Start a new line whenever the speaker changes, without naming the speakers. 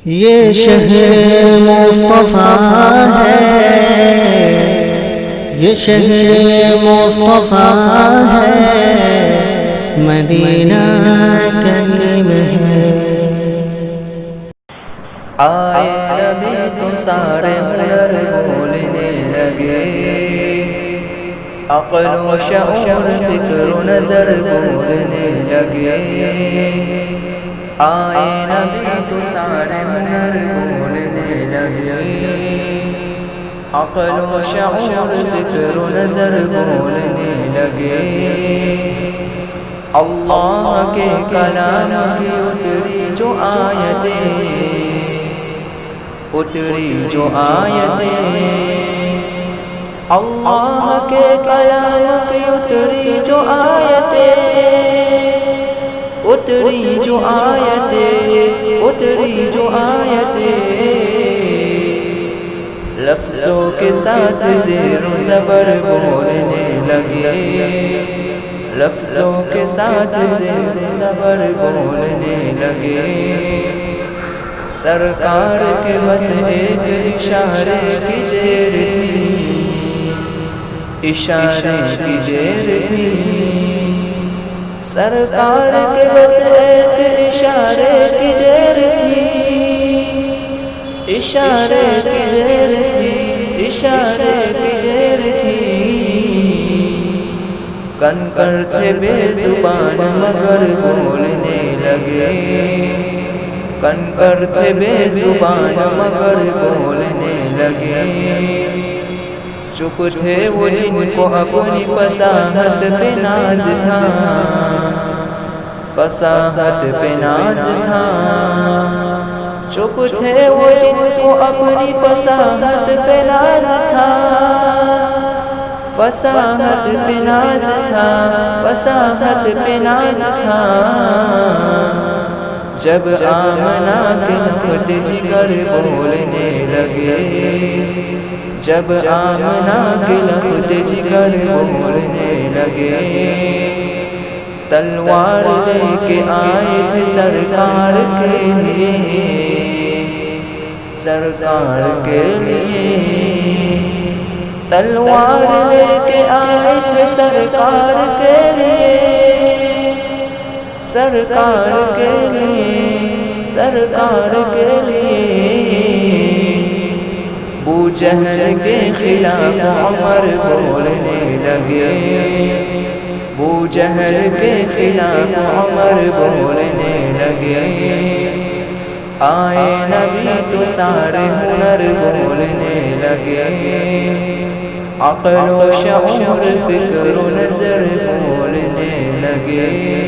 یہ شہر مصطفیٰ ہے، یہ شہر مصطفیٰ ہے، مدینہ کریم ہے۔
آئے نبی تو سارے ہنر بولنے لگے، عقل و شعور فکر و نظر بولنے لگے۔ آئے نبی تو سارے ہنر بولنے لگے، عقل و شعور فکر و نظر بولنے لگے۔ اللہ کے کلام کی اتری جو آیتیں، اتری جو آیتیں، اللہ کے کلام کی اتری جو آیتیں، اتری جو آیتیں، اتری جو آیتیں، لفظوں کے ساتھ زیر و زبر بولنے لگے، لفظوں کے ساتھ زیر و زبر بولنے لگے۔ سرکار کے بس ایک اشارے کی دیر تھی، اشارے کی دیر تھی، سرکار کے بس ایک اشارے کی دیر تھی، اشارے کی دیر تھی، اشارے کی دیر تھی۔ کنکر تھے بے زبان مگر بولنے لگے، کنکر تھے بے زبان مگر بولنے لگے۔ چپ تھے وہ جن کو اپنی فصاحت پہ ناز تھا، فصاحت پہ ناز تھا۔ چپ تھے وہ جن کو اپنی فصاحت پہ ناز تھا، فصاحت پہ ناز تھا، فصاحت پہ ناز تھا۔ جب آمنہ کے نخت جگر بولنے لگے، جب آمنہ کے نخت جگر بولنے لگے۔ تلوار لے کے آئے تھے سرکار کے لیے، سرکار کے لیے، تلوار لے کے آئے تھے سرکار کے لیے، سرکار کے لیے، سرکار کے لیے۔ ابو جہل کے خلاف عمر بولنے لگے، ابو جہل کے خلاف عمر بولنے لگے۔ آئے نبی تو سارے ہنر بولنے لگے، عقل و شعور فکر و نظر بولنے لگے۔